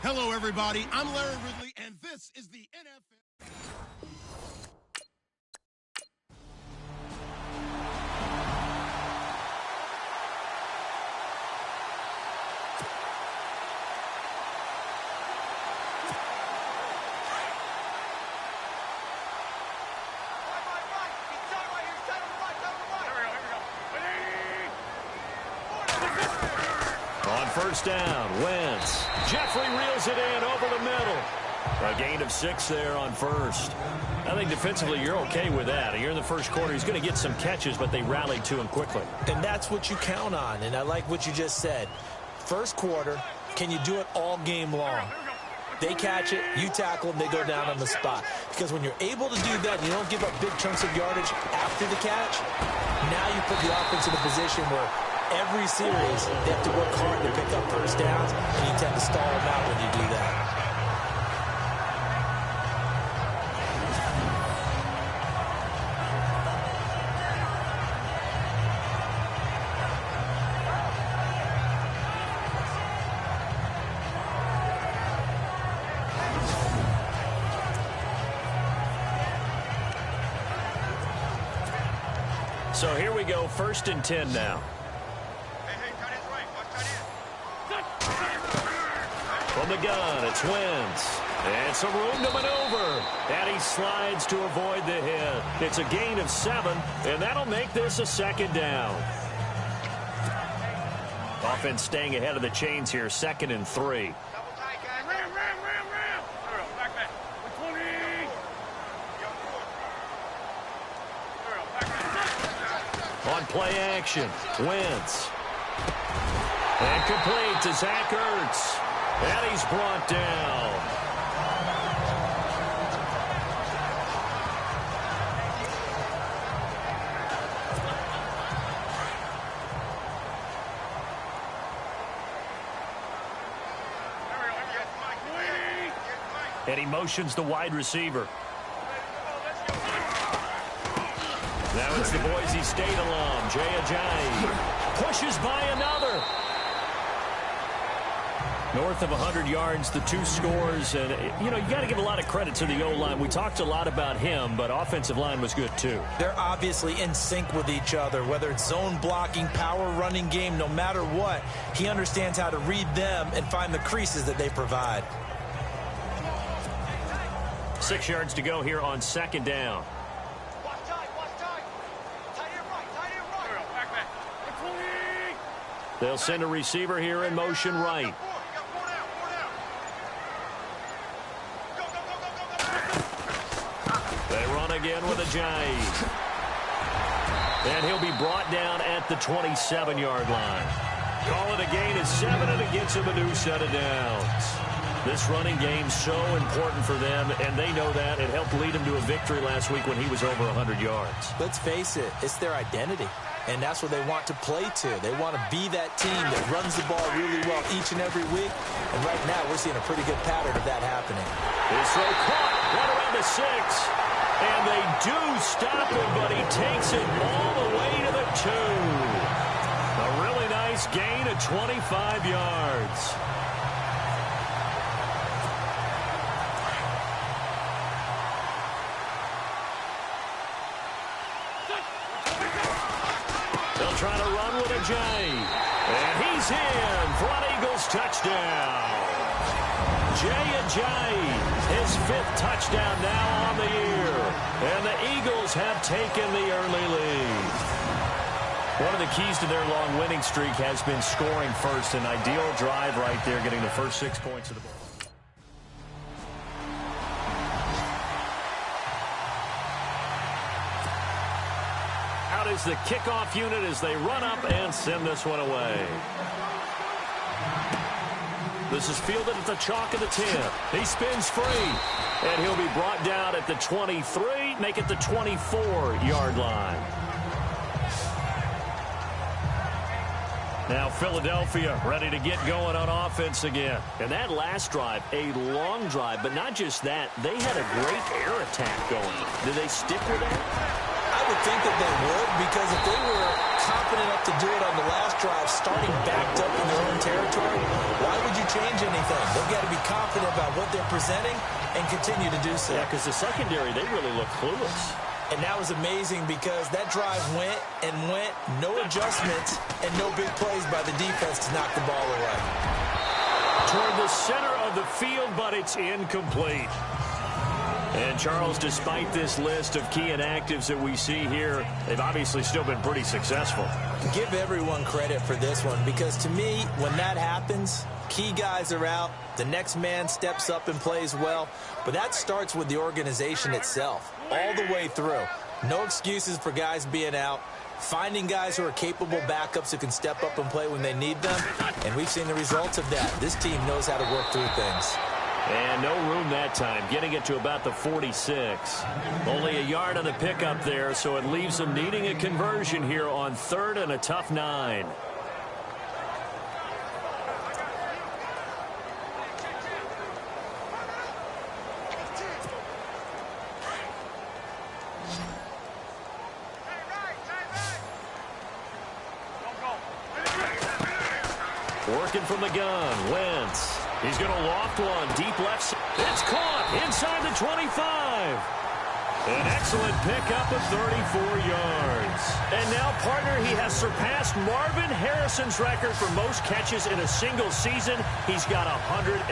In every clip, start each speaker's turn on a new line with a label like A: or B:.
A: Hello, everybody. I'm Larry Ridley, and this is the NFL.
B: On first down, Wentz. Jeffrey reels it in over the middle. A gain of 6 there on first. I think defensively you're okay with that. You're in the first quarter. He's going to get some catches, but they rallied to him quickly.
C: And that's what you count on, and I like what you just said. First quarter, can you do it all game long? They catch it, you tackle them, they go down on the spot. Because when you're able to do that and you don't give up big chunks of yardage after the catch, now you put the offense in a position where every series they have to work hard to pick up first downs, and you tend to stall them out when you do that.
B: So here we go, 1st and 10 now. From the gun, it's Wentz. And some room to maneuver. And he slides to avoid the hit. It's a gain of 7, and that'll make this a 2nd down. Offense staying ahead of the chains here, 2nd and 3. On play action, Wentz. And complete to Zach Ertz. And he's brought down. And he motions the wide receiver. Now it's the Boise State alum, Jay Ajayi. Pushes by another. North of 100 yards, the 2 scores. And, you know, you got to give a lot of credit to the O-line. We talked a lot about him, but offensive line was good, too.
C: They're obviously in sync with each other, whether it's zone blocking, power running game, no matter what. He understands how to read them and find the creases that they provide.
B: 6 yards to go here on 2nd down. They'll send a receiver here in motion right. They run again with Ajayi. And he'll be brought down at the 27-yard line. Call it a gain of 7, and it gets him a new set of downs. This running game's so important for them, and they know that. It helped lead him to a victory last week when he was over 100 yards.
C: Let's face it, it's their identity. And that's what they want to play to. They want to be that team that runs the ball really well each and every week. And right now, we're seeing a pretty good pattern of that happening.
B: His throw caught right around the 6. And they do stop him, but he takes it all the way to the 2. A really nice gain of 25 yards. They'll try to run with Ajayi. And he's in for an Eagles touchdown. Jay Ajayi, his 5th touchdown now on the year. And the Eagles have taken the early lead. One of the keys to their long winning streak has been scoring first. An ideal drive right there, getting the first 6 points of the ball. Out is the kickoff unit as they run up and send this one away. This is fielded at the chalk of the 10. He spins free, and he'll be brought down at the 23, make it the 24-yard line. Now Philadelphia ready to get going on offense again. And that last drive, a long drive, but not just that. They had a great air attack going. Did they stick with that?
C: I would think that they would, because if they were confident enough to do it on the last drive, starting backed up in their own territory, why would you change anything? They've got to be confident about what they're presenting and continue to do so.
B: Yeah, because the secondary, they really look clueless.
C: And that was amazing because that drive went and went, no adjustments, and no big plays by the defense to knock the ball away.
B: Toward the center of the field, but it's incomplete. And, Charles, despite this list of key inactives that we see here, they've obviously still been pretty successful.
C: Give everyone credit for this one, because to me, when that happens, key guys are out, the next man steps up and plays well, but that starts with the organization itself, all the way through. No excuses for guys being out, finding guys who are capable backups who can step up and play when they need them, and we've seen the results of that. This team knows how to work through things.
B: And no room that time, getting it to about the 46. Only a yard on the pickup there, so it leaves them needing a conversion here on 3rd and a tough 9. Working from the gun, Wentz. He's going to loft one, deep left. It's caught inside the 25. An excellent pickup of 34 yards. And now, partner, he has surpassed Marvin Harrison's record for most catches in a single season. He's got 144.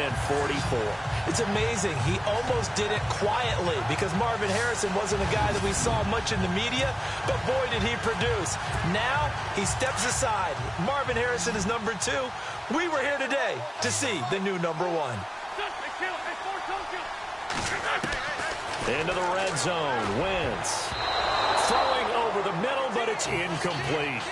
C: It's amazing. He almost did it quietly because Marvin Harrison wasn't a guy that we saw much in the media, but boy, did he produce. Now, he steps aside. Marvin Harrison is number 2. We were here today to see the new number 1.
B: Into the red zone, Wentz. Throwing over the middle, but it's incomplete.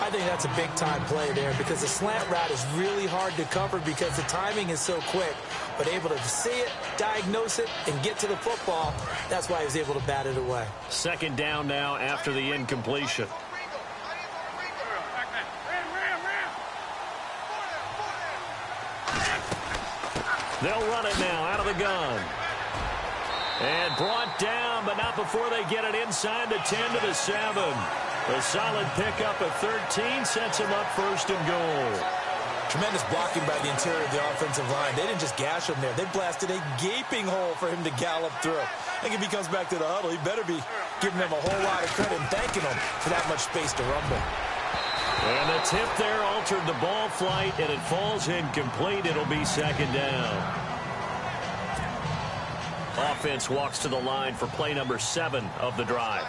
C: I think that's a big-time play there because the slant route is really hard to cover because the timing is so quick. But able to see it, diagnose it, and get to the football, that's why he was able to bat it away.
B: 2nd down now after the incompletion. They'll run it now out of the gun. And brought down, but not before they get it inside the 10 to the 7. A solid pickup of 13 sets him up 1st and goal.
C: Tremendous blocking by the interior of the offensive line. They didn't just gash him there. They blasted a gaping hole for him to gallop through. I think if he comes back to the huddle, he better be giving them a whole lot of credit and thanking them for that much space to rumble.
B: And the tip there altered the ball flight, and it falls incomplete. It'll be 2nd down. Offense walks to the line for play number 7 of the drive.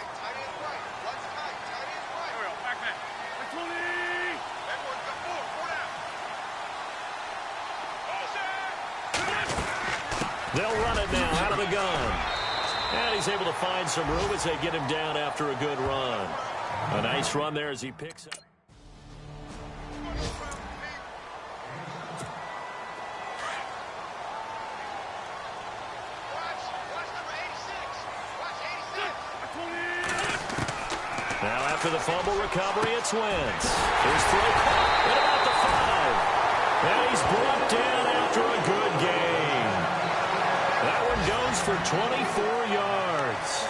B: They'll run it now out of the gun. And he's able to find some room as they get him down after a good run. A nice run there as he picks up. Now after the fumble recovery, it's Wentz. His throw caught at about the 5. And he's brought down after a good gain. That one goes for 24 yards.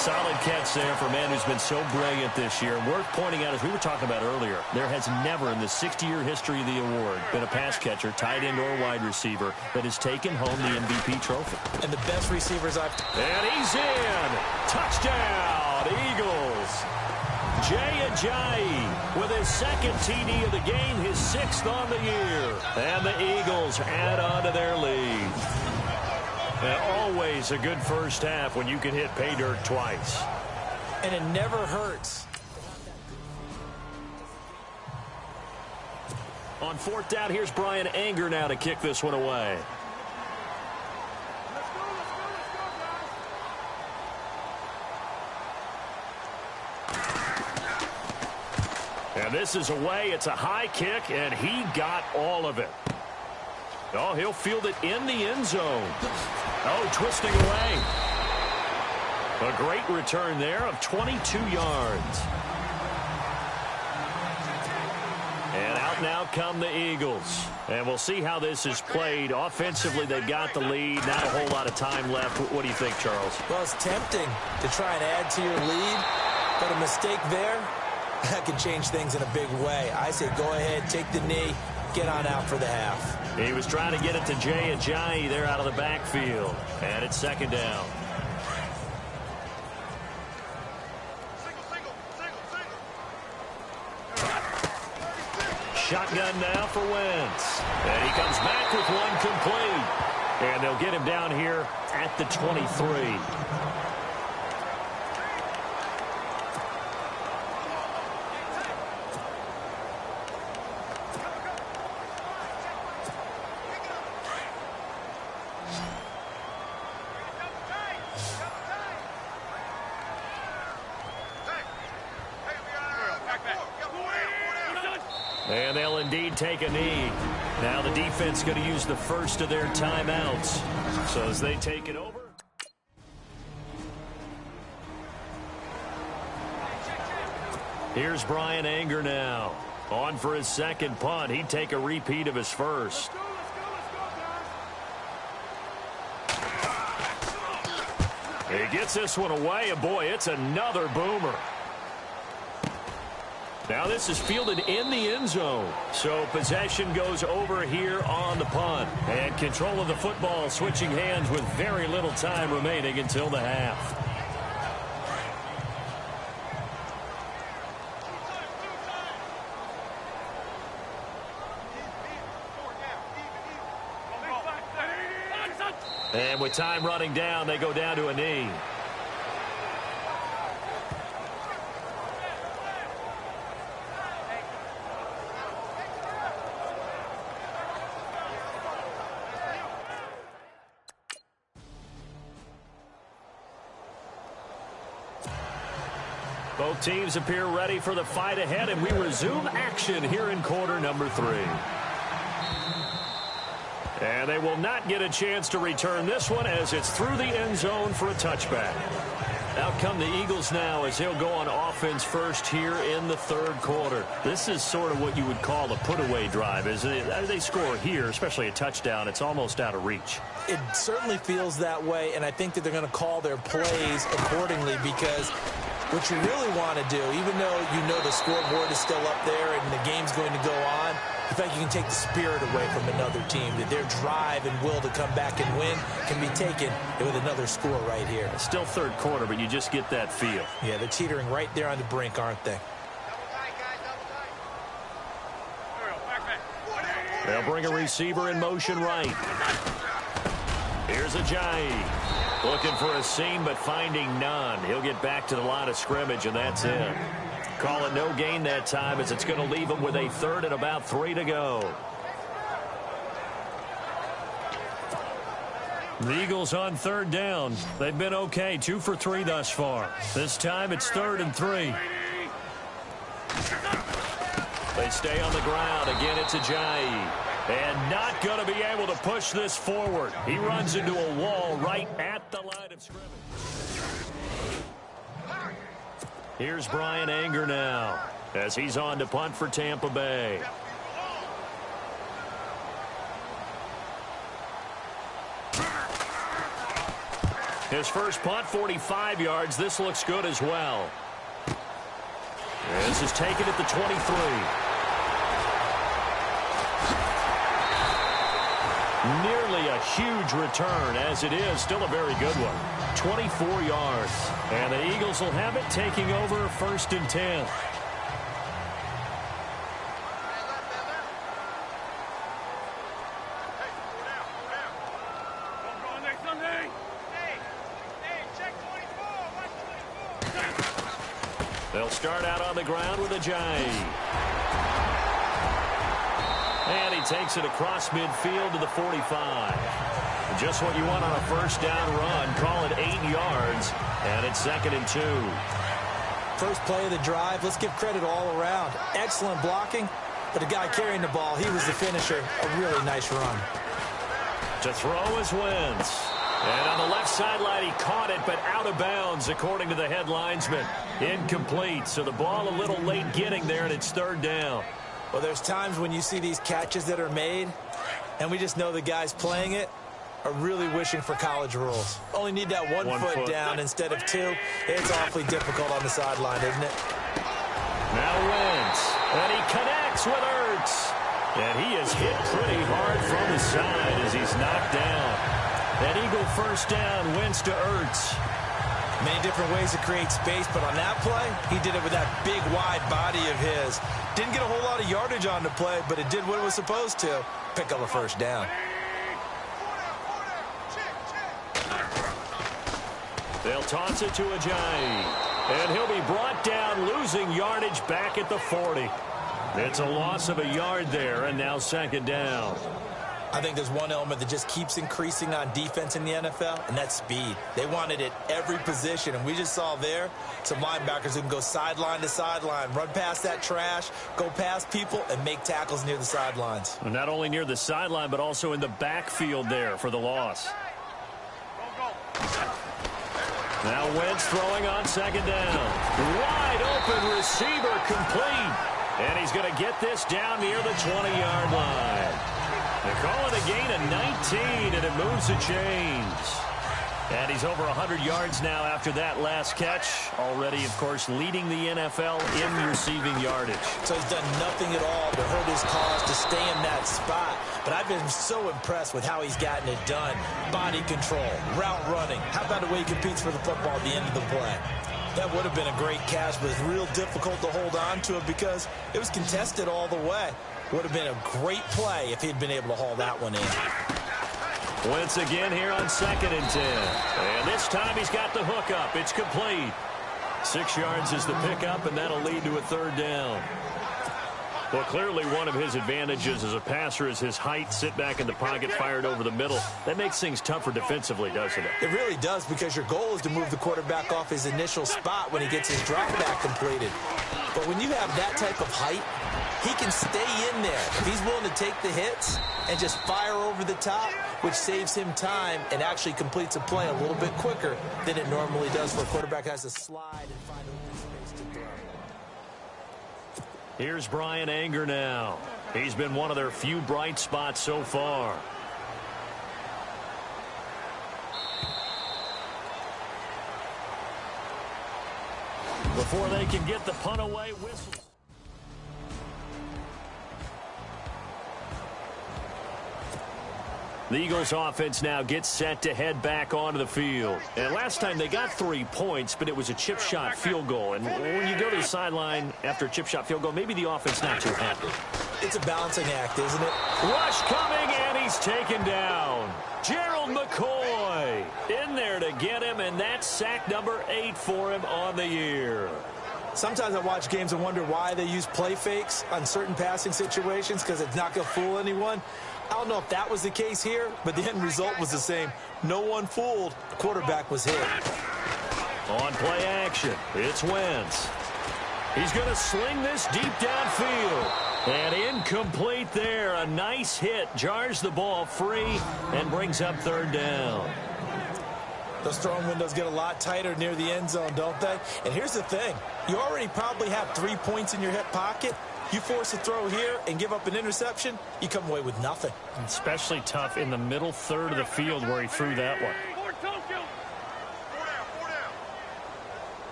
B: Solid catch there for a man who's been so brilliant this year. Worth pointing out, as we were talking about earlier, there has never in the 60-year history of the award been a pass catcher, tight end, or wide receiver that has taken home the MVP trophy.
C: And the best receivers I've...
B: And he's in. Touchdown, Eagles. Jay Ajayi with his 2nd TD of the game, his 6th on the year. And the Eagles add on to their lead. And always a good first half when you can hit pay dirt twice.
C: And it never hurts.
B: On 4th down, here's Brian Anger now to kick this one away. And this is away. It's a high kick, and he got all of it. Oh, he'll field it in the end zone. Oh, twisting away. A great return there of 22 yards. And out now come the Eagles. And we'll see how this is played. Offensively, they've got the lead. Not a whole lot of time left. What do you think, Charles?
C: Well, it's tempting to try and add to your lead. But a mistake there, that can change things in a big way. I say go ahead, take the knee, get on out for the half.
B: He was trying to get it to Jay Ajayi there out of the backfield. And it's second down. Shotgun now for Wentz. And he comes back with one complete. And they'll get him down here at the 23. And they'll indeed take a knee. Now the defense going to use the first of their timeouts. So as they take it over. Here's Brian Anger now. On for his second punt. He'd take a repeat of his first. He gets this one away, and boy, it's another boomer. Now this is fielded in the end zone. So possession goes over here on the punt. And control of the football switching hands with very little time remaining until the half. And with time running down, they go down to a knee. Both teams appear ready for the fight ahead, and we resume action here in quarter number 3. And they will not get a chance to return this one as it's through the end zone for a touchback. Out come the Eagles now as they'll go on offense first here in the third quarter. This is sort of what you would call a put-away drive. As they score here, especially a touchdown, it's almost out of reach.
C: It certainly feels that way, and I think that they're going to call their plays accordingly because what you really want to do, even though you know the scoreboard is still up there and the game's going to go on, in fact, you can take the spirit away from another team. That their drive and will to come back and win can be taken with another score right here.
B: It's still third quarter, but you just get that feel.
C: Yeah, they're teetering right there on the brink, aren't they?
B: They'll bring a receiver in motion right. Here's Ajayi. Looking for a seam, but finding none. He'll get back to the line of scrimmage, and that's it. Call it no gain that time as it's going to leave him with a third and about 3 to go. The Eagles on third down. They've been okay, 2 for 3 thus far. This time it's 3rd and 3. They stay on the ground. Again, it's Ajayi. And not going to be able to push this forward. He runs into a wall right at the line of scrimmage. Here's Brian Anger now as he's on to punt for Tampa Bay. His first punt, 45 yards. This looks good as well. This is taken at the 23. Nearly a huge return, as it is still a very good one. 24 yards. And the Eagles will have it, taking over 1st and 10. They'll start out on the ground with Ajayi. And he takes it across midfield to the 45. Just what you want on a first down run. Call it 8 yards. And it's 2nd and 2.
C: First play of the drive. Let's give credit all around. Excellent blocking. But the guy carrying the ball, he was the finisher. A really nice run.
B: To throw is Wentz. And on the left sideline, he caught it, but out of bounds, according to the head linesman. Incomplete. So the ball a little late getting there, and it's 3rd down.
C: Well, there's times when you see these catches that are made, and we just know the guy's playing it, are really wishing for college rules. Only need that one foot down instead of two. It's awfully difficult on the sideline, isn't it?
B: Now Wentz, and he connects with Ertz. And he is hit pretty hard from the side as he's knocked down. An Eagle first down, Wentz to Ertz.
C: Many different ways to create space, but on that play, he did it with that big, wide body of his. Didn't get a whole lot of yardage on the play, but it did what it was supposed to. Pick up a first down.
B: They'll toss it to Ajayi. And he'll be brought down, losing yardage back at the 40. It's a loss of a yard there, and now second down.
C: I think there's one element that just keeps increasing on defense in the NFL, and that's speed. They want it at every position, and we just saw there some linebackers who can go sideline to sideline, run past that trash, go past people, and make tackles near the sidelines.
B: Not only near the sideline, but also in the backfield there for the loss. Now Wentz throwing on second down. Wide open receiver complete. And he's going to get this down near the 20-yard line. They're calling a gain of 19, and it moves the chains. And he's over 100 yards now after that last catch. Already, of course, leading the NFL in receiving yardage.
C: So he's done nothing at all to hurt his cause to stay in that spot. But I've been so impressed with how he's gotten it done. Body control, route running. How about the way he competes for the football at the end of the play? That would have been a great catch, but it's real difficult to hold on to it because it was contested all the way. Would have been a great play if he'd been able to haul that one in.
B: Wentz again here on 2nd and 10. And this time he's got the hook up. It's complete. 6 yards is the pickup, and that'll lead to a third down. Well, clearly one of his advantages as a passer is his height. Sit back in the pocket, fired over the middle. That makes things tougher defensively, doesn't it?
C: It really does, because your goal is to move the quarterback off his initial spot when he gets his drop back completed. But when you have that type of height, he can stay in there if he's willing to take the hits and just fire over the top, which saves him time and actually completes a play a little bit quicker than it normally does for a quarterback who has to slide and find open space to throw.
B: Here's Brian Anger now. He's been one of their few bright spots so far. Before they can get the punt away, whistles. The Eagles offense now gets set to head back onto the field. And last time they got 3 points, but it was a chip shot field goal. And when you go to the sideline after a chip shot field goal, maybe the offense not too happy.
C: It's a balancing act, isn't it?
B: Rush coming, and he's taken down. Gerald McCoy in there to get him, and that's sack number 8 for him on the year.
C: Sometimes I watch games and wonder why they use play fakes on certain passing situations, because it's not going to fool anyone. I don't know if that was the case here, but the end result was the same. No one fooled. The quarterback was hit.
B: On play action, it's Wentz. He's going to sling this deep downfield. And incomplete there. A nice hit. Jars the ball free and brings up third down.
C: Those throwing windows get a lot tighter near the end zone, don't they? And here's the thing. You already probably have 3 points in your hip pocket. You force a throw here and give up an interception, you come away with nothing.
B: Especially tough in the middle third of the field where he threw that one.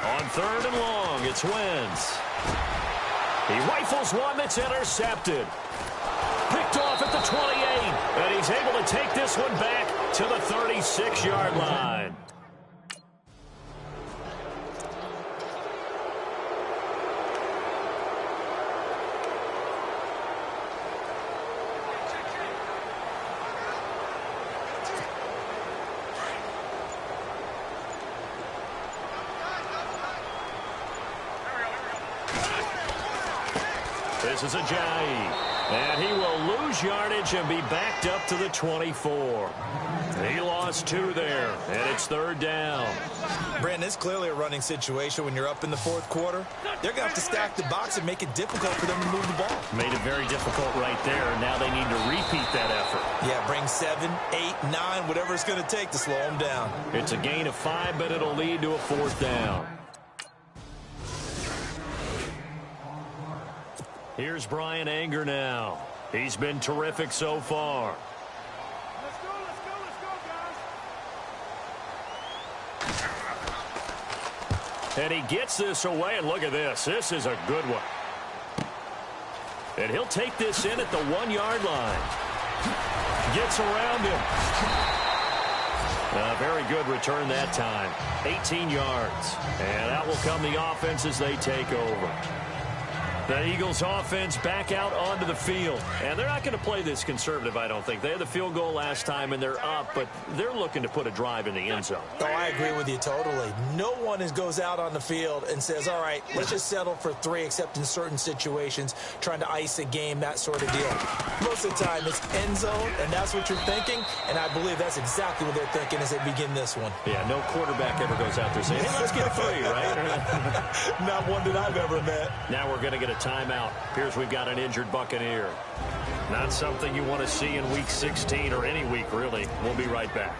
B: On 3rd and long, it's Wentz. He rifles one that's intercepted. Picked off at the 28, and he's able to take this one back to the 36-yard line. This is Ajayi, and he will lose yardage and be backed up to the 24. He lost 2 there, and it's 3rd down.
C: Brandon, it's clearly a running situation when you're up in the 4th quarter. They're going to have to stack the box and make it difficult for them to move the ball.
B: Made it very difficult right there, and now they need to repeat that effort.
C: Yeah, bring 7, 8, 9, whatever it's going to take to slow them down.
B: It's a gain of 5, but it'll lead to a 4th down. Here's Brian Anger now. He's been terrific so far.
D: Let's go, guys.
B: And he gets this away, and look at this. This is a good one. And he'll take this in at the 1-yard line. Gets around him. Very good return that time. 18 yards. And that will come the offense as they take over. The Eagles offense back out onto the field. And they're not going to play this conservative, I don't think. They had the field goal last time, and they're up, but they're looking to put a drive in the end zone.
C: Oh, I agree with you totally. No one goes out on the field and says, all right, let's just settle for 3, except in certain situations, trying to ice a game, that sort of deal. Most of the time, it's end zone, and that's what you're thinking, and I believe that's exactly what they're thinking as they begin this one.
B: Yeah, no quarterback ever goes out there saying, hey, let's get 3, right?
C: Not one that I've ever met.
B: Now we're going to get a timeout. Appears we've got an injured Buccaneer. Not something you want to see in Week 16 or any week, really. We'll be right back.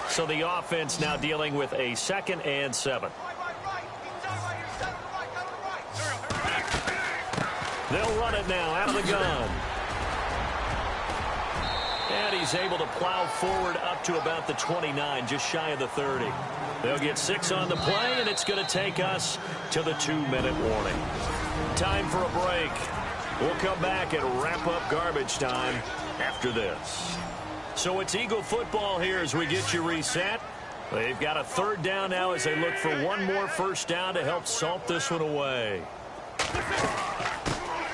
B: So the offense now dealing with a 2nd and 7. They'll run it now out of the gun. And he's able to plow forward up to about the 29, just shy of the 30. They'll get 6 on the play, and it's going to take us to the 2-minute warning. Time for a break. We'll come back and wrap up garbage time after this. So it's Eagle football here as we get you reset. They've got a 3rd down now as they look for one more first down to help salt this one away.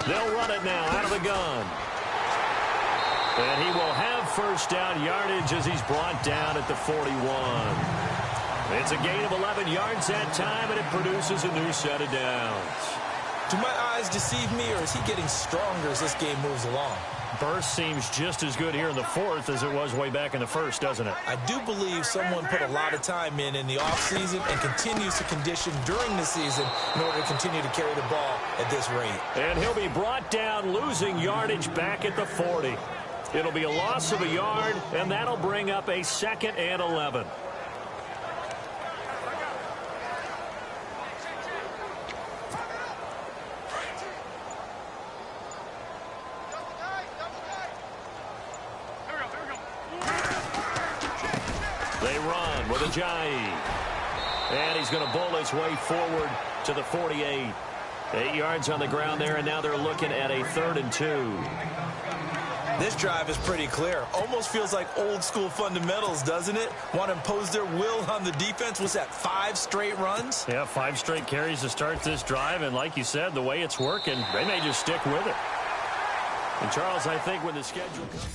B: They'll run it now out of the gun. And he will have first down yardage as he's brought down at the 41. It's a gain of 11 yards that time, and it produces a new set of downs.
C: Do my eyes deceive me, or is he getting stronger as this game moves along?
B: Burst seems just as good here in the 4th as it was way back in the 1st, doesn't it?
C: I do believe someone put a lot of time in the offseason and continues to condition during the season in order to continue to carry the ball at this rate.
B: And he'll be brought down, losing yardage back at the 40. It'll be a loss of a yard, and that'll bring up a 2nd and 11. They run with Ajayi. And he's going to bowl his way forward to the 48. 8 yards on the ground there, and now they're looking at a 3rd and 2.
C: This drive is pretty clear. Almost feels like old school fundamentals, doesn't it? Want to impose their will on the defense. Was that 5 straight runs?
B: Yeah, 5 straight carries to start this drive, and like you said, the way it's working, they may just stick with it. And Charles, I think when the schedule comes...